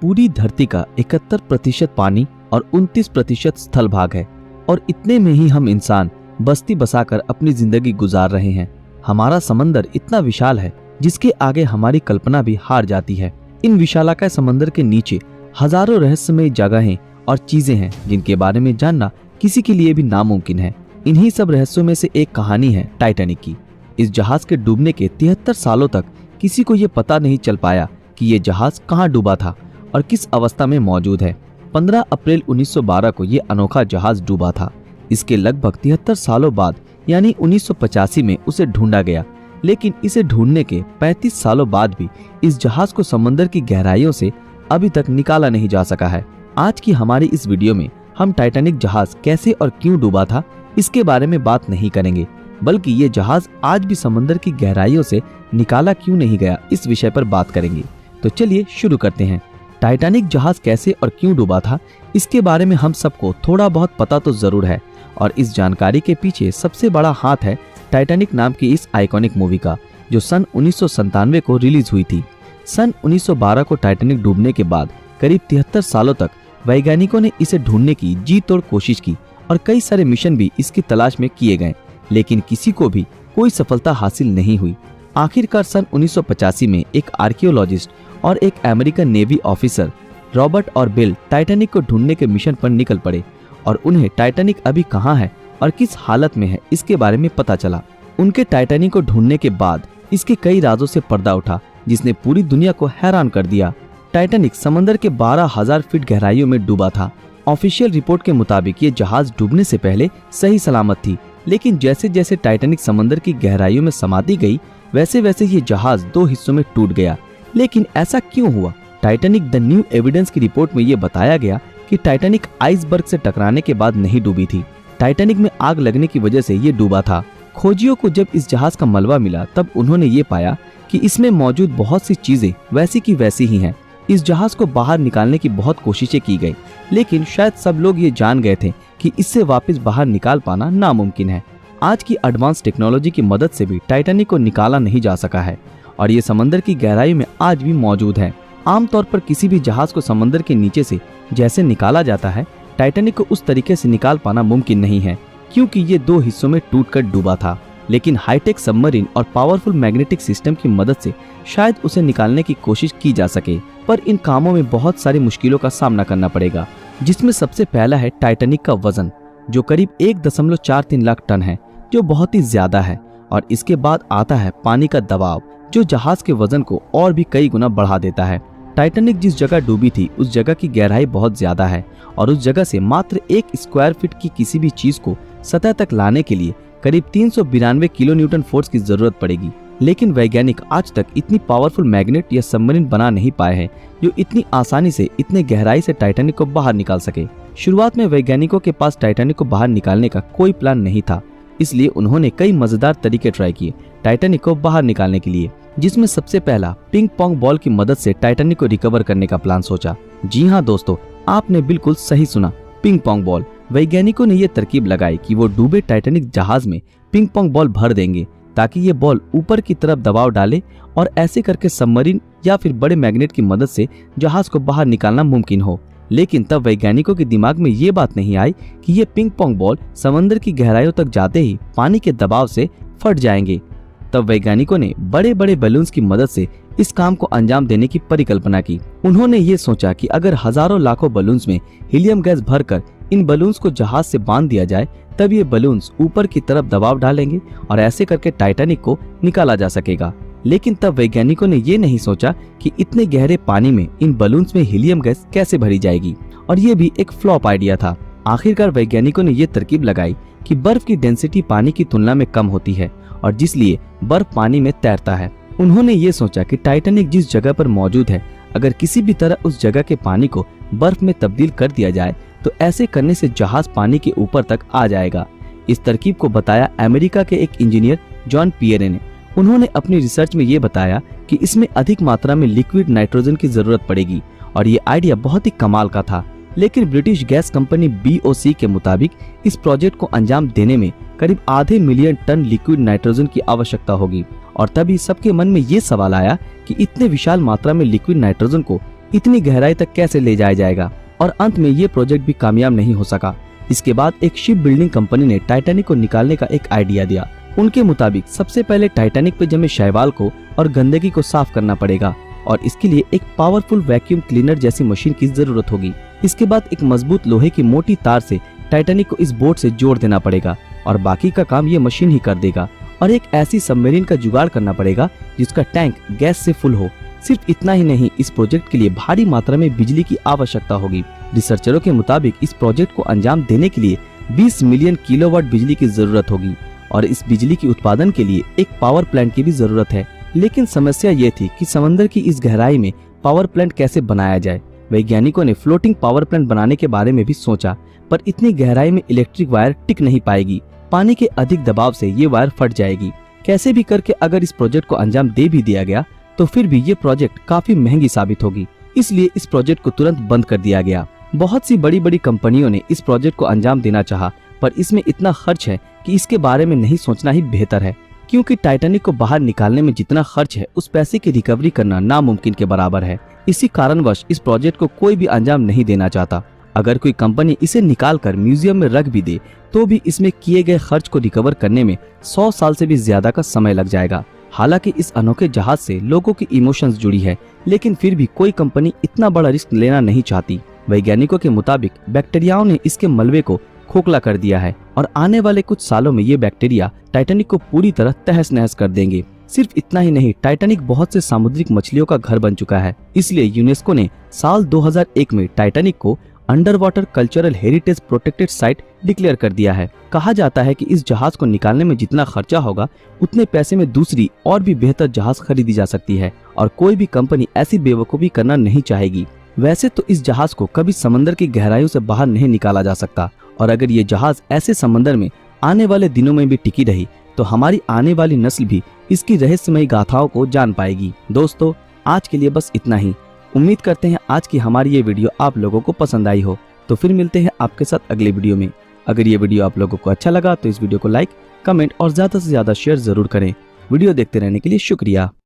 पूरी धरती का 71% पानी और 29% स्थल भाग है और इतने में ही हम इंसान बस्ती बसाकर अपनी जिंदगी गुजार रहे हैं। हमारा समंदर इतना विशाल है जिसके आगे हमारी कल्पना भी हार जाती है। इन विशालाकाय समंदर के नीचे हजारों रहस्यमय जगहें और चीजें हैं जिनके बारे में जानना किसी के लिए भी नामुमकिन है। इन्हीं सब रहस्यों में से एक कहानी है टाइटैनिक की। इस जहाज के डूबने के 73 सालों तक किसी को ये पता नहीं चल पाया कि ये जहाज कहाँ डूबा था और किस अवस्था में मौजूद है। 15 अप्रैल 1912 को ये अनोखा जहाज डूबा था। इसके लगभग 73 सालों बाद यानी 1985 में उसे ढूंढा गया, लेकिन इसे ढूंढने के 35 सालों बाद भी इस जहाज को समंदर की गहराइयों से अभी तक निकाला नहीं जा सका है। आज की हमारी इस वीडियो में हम टाइटैनिक जहाज कैसे और क्यों डूबा था इसके बारे में बात नहीं करेंगे, बल्कि ये जहाज आज भी समंदर की गहराइयों से निकाला क्यों नहीं गया इस विषय पर बात करेंगे। तो चलिए शुरू करते हैं। टाइटैनिक जहाज कैसे और क्यों डूबा था इसके बारे में हम सबको थोड़ा बहुत पता तो जरूर है, और इस जानकारी के पीछे सबसे बड़ा हाथ है टाइटैनिक नाम की इस आइकॉनिक मूवी का, जो सन 1997 को रिलीज हुई थी। सन 1912 को टाइटैनिक डूबने के बाद करीब 73 सालों तक वैज्ञानिकों ने इसे ढूंढने की जी तोड़ कोशिश की और कई सारे मिशन भी इसकी तलाश में किए गए, लेकिन किसी को भी कोई सफलता हासिल नहीं हुई। आखिरकार सन 1985 में एक आर्कियोलॉजिस्ट और एक अमेरिकन नेवी ऑफिसर रॉबर्ट और बिल टाइटैनिक को ढूंढने के मिशन पर निकल पड़े और उन्हें टाइटैनिक अभी कहाँ है और किस हालत में है इसके बारे में पता चला। उनके टाइटैनिक को ढूंढने के बाद इसके कई राजों से पर्दा उठा जिसने पूरी दुनिया को हैरान कर दिया। टाइटैनिक समंदर के 12,000 फीट गहराइयों में डूबा था। ऑफिशियल रिपोर्ट के मुताबिक ये जहाज डूबने से पहले सही सलामत थी, लेकिन जैसे जैसे टाइटैनिक समंदर की गहराइयों में समाती गई वैसे वैसे ये जहाज 2 हिस्सों में टूट गया। लेकिन ऐसा क्यों हुआ? टाइटैनिक द न्यू एविडेंस की रिपोर्ट में ये बताया गया कि टाइटैनिक आइसबर्ग से टकराने के बाद नहीं डूबी थी। टाइटैनिक में आग लगने की वजह से ये डूबा था। खोजियों को जब इस जहाज का मलबा मिला तब उन्होंने ये पाया कि इसमें मौजूद बहुत सी चीजें वैसी की वैसी ही हैं। इस जहाज को बाहर निकालने की बहुत कोशिशें की गई, लेकिन शायद सब लोग ये जान गए थे कि इससे वापस बाहर निकाल पाना नामुमकिन है। आज की एडवांस टेक्नोलॉजी की मदद से भी टाइटैनिक को निकाला नहीं जा सका है और ये समंदर की गहराई में आज भी मौजूद है। आमतौर पर किसी भी जहाज को समंदर के नीचे से जैसे निकाला जाता है, टाइटैनिक को उस तरीके से निकाल पाना मुमकिन नहीं है, क्योंकि ये 2 हिस्सों में टूटकर डूबा था। लेकिन हाईटेक सबमरीन और पावरफुल मैग्नेटिक सिस्टम की मदद से शायद उसे निकालने की कोशिश की जा सके, पर इन कामों में बहुत सारी मुश्किलों का सामना करना पड़ेगा, जिसमें सबसे पहला है टाइटैनिक का वजन, जो करीब 1.43 लाख टन है, जो बहुत ही ज्यादा है। और इसके बाद आता है पानी का दबाव, जो जहाज के वजन को और भी कई गुना बढ़ा देता है। टाइटैनिक जिस जगह डूबी थी उस जगह की गहराई बहुत ज्यादा है और उस जगह से मात्र 1 स्क्वायर फीट की किसी भी चीज को सतह तक लाने के लिए करीब 392 किलो न्यूटन फोर्स की जरूरत पड़ेगी। लेकिन वैज्ञानिक आज तक इतनी पावरफुल मैग्नेट या सबमरीन बना नहीं पाए हैं जो इतनी आसानी से इतने गहराई से टाइटैनिक को बाहर निकाल सके। शुरुआत में वैज्ञानिकों के पास टाइटैनिक को बाहर निकालने का कोई प्लान नहीं था, इसलिए उन्होंने कई मजेदार तरीके ट्राई किए टाइटैनिक को बाहर निकालने के लिए, जिसमें सबसे पहला पिंग पोंग बॉल की मदद से टाइटैनिक को रिकवर करने का प्लान सोचा। जी हाँ दोस्तों, आपने बिल्कुल सही सुना, पिंग पोंग बॉल। वैज्ञानिकों ने ये तरकीब लगाई कि वो डूबे टाइटैनिक जहाज में पिंग पोंग बॉल भर देंगे ताकि ये बॉल ऊपर की तरफ दबाव डाले और ऐसे करके सबमरीन या फिर बड़े मैग्नेट की मदद से जहाज को बाहर निकालना मुमकिन हो। लेकिन तब वैज्ञानिकों के दिमाग में ये बात नहीं आई कि ये पिंग पोंग बॉल समंदर की गहराइयों तक जाते ही पानी के दबाव से फट जाएंगे। तब वैज्ञानिकों ने बड़े बड़े बैलून्स की मदद से इस काम को अंजाम देने की परिकल्पना की। उन्होंने ये सोचा कि अगर हजारों लाखों बलून्स में हीलियम गैस भरकर इन बलून्स को जहाज से बांध दिया जाए तब ये बलून्स ऊपर की तरफ दबाव डालेंगे और ऐसे करके टाइटैनिक को निकाला जा सकेगा। लेकिन तब वैज्ञानिकों ने ये नहीं सोचा कि इतने गहरे पानी में इन बलून्स में हीलियम गैस कैसे भरी जाएगी, और ये भी एक फ्लॉप आइडिया था। आखिरकार वैज्ञानिकों ने ये तरकीब लगाई कि बर्फ की डेंसिटी पानी की तुलना में कम होती है और जिसलिए बर्फ पानी में तैरता है। उन्होंने ये सोचा कि टाइटैनिक जिस जगह पर मौजूद है, अगर किसी भी तरह उस जगह के पानी को बर्फ में तब्दील कर दिया जाए तो ऐसे करने से जहाज पानी के ऊपर तक आ जाएगा। इस तरकीब को बताया अमेरिका के एक इंजीनियर जॉन पियरे ने। उन्होंने अपनी रिसर्च में ये बताया कि इसमें अधिक मात्रा में लिक्विड नाइट्रोजन की जरूरत पड़ेगी और ये आइडिया बहुत ही कमाल का था। लेकिन ब्रिटिश गैस कंपनी BOC के मुताबिक इस प्रोजेक्ट को अंजाम देने में करीब आधे मिलियन टन लिक्विड नाइट्रोजन की आवश्यकता होगी और तभी सबके मन में ये सवाल आया कि इतने विशाल मात्रा में लिक्विड नाइट्रोजन को इतनी गहराई तक कैसे ले जाया जाएगा। और अंत में ये प्रोजेक्ट भी कामयाब नहीं हो सका। इसके बाद एक शिप बिल्डिंग कंपनी ने टाइटैनिक को निकालने का एक आइडिया दिया। उनके मुताबिक सबसे पहले टाइटैनिक पे जमे शैवाल को और गंदगी को साफ करना पड़ेगा और इसके लिए एक पावरफुल वैक्यूम क्लीनर जैसी मशीन की जरूरत होगी। इसके बाद एक मजबूत लोहे की मोटी तार से टाइटैनिक को इस बोट से जोड़ देना पड़ेगा और बाकी का काम ये मशीन ही कर देगा। और एक ऐसी सबमरीन का जुगाड़ करना पड़ेगा जिसका टैंक गैस से फुल हो। सिर्फ इतना ही नहीं, इस प्रोजेक्ट के लिए भारी मात्रा में बिजली की आवश्यकता होगी। रिसर्चरों के मुताबिक इस प्रोजेक्ट को अंजाम देने के लिए 20 मिलियन किलोवाट बिजली की जरूरत होगी और इस बिजली के उत्पादन के लिए एक पावर प्लांट की भी जरूरत है। लेकिन समस्या ये थी कि समंदर की इस गहराई में पावर प्लांट कैसे बनाया जाए। वैज्ञानिकों ने फ्लोटिंग पावर प्लांट बनाने के बारे में भी सोचा, पर इतनी गहराई में इलेक्ट्रिक वायर टिक नहीं पाएगी। पानी के अधिक दबाव से ये वायर फट जाएगी। कैसे भी करके अगर इस प्रोजेक्ट को अंजाम दे भी दिया गया तो फिर भी ये प्रोजेक्ट काफी महंगी साबित होगी। इसलिए इस प्रोजेक्ट को तुरंत बंद कर दिया गया। बहुत सी बड़ी बड़ी कंपनियों ने इस प्रोजेक्ट को अंजाम देना चाहा, पर इसमें इतना खर्च है कि इसके बारे में नहीं सोचना ही बेहतर है, क्योंकि टाइटैनिक को बाहर निकालने में जितना खर्च है उस पैसे की रिकवरी करना नामुमकिन के बराबर है। इसी कारणवश इस प्रोजेक्ट को कोई भी अंजाम नहीं देना चाहता। अगर कोई कंपनी इसे निकाल कर म्यूजियम में रख भी दे तो भी इसमें किए गए खर्च को रिकवर करने में 100 साल से भी ज्यादा का समय लग जाएगा। हालांकि इस अनोखे जहाज से लोगों की इमोशंस जुड़ी है, लेकिन फिर भी कोई कंपनी इतना बड़ा रिस्क लेना नहीं चाहती। वैज्ञानिकों के मुताबिक बैक्टीरियाओं ने इसके मलबे को खोखला कर दिया है और आने वाले कुछ सालों में ये बैक्टीरिया टाइटैनिक को पूरी तरह तहस नहस कर देंगे। सिर्फ इतना ही नहीं, टाइटैनिक बहुत से सामुद्रिक मछलियों का घर बन चुका है। इसलिए यूनेस्को ने साल 2001 में टाइटैनिक को under water cultural heritage protected site declare कर दिया है। कहा जाता है कि इस जहाज को निकालने में जितना खर्चा होगा उतने पैसे में दूसरी और भी बेहतर जहाज खरीदी जा सकती है और कोई भी कंपनी ऐसी बेवकूफी करना नहीं चाहेगी। वैसे तो इस जहाज को कभी समंदर की गहराइयों से बाहर नहीं निकाला जा सकता और अगर ये जहाज ऐसे समंदर में आने वाले दिनों में भी टिकी रही तो हमारी आने वाली नस्ल भी इसकी रहस्यमयी गाथाओं को जान पाएगी। दोस्तों, आज के लिए बस इतना ही। उम्मीद करते हैं आज की हमारी ये वीडियो आप लोगों को पसंद आई हो। तो फिर मिलते हैं आपके साथ अगले वीडियो में। अगर ये वीडियो आप लोगों को अच्छा लगा तो इस वीडियो को लाइक, कमेंट और ज्यादा से ज्यादा शेयर जरूर करें। वीडियो देखते रहने के लिए शुक्रिया।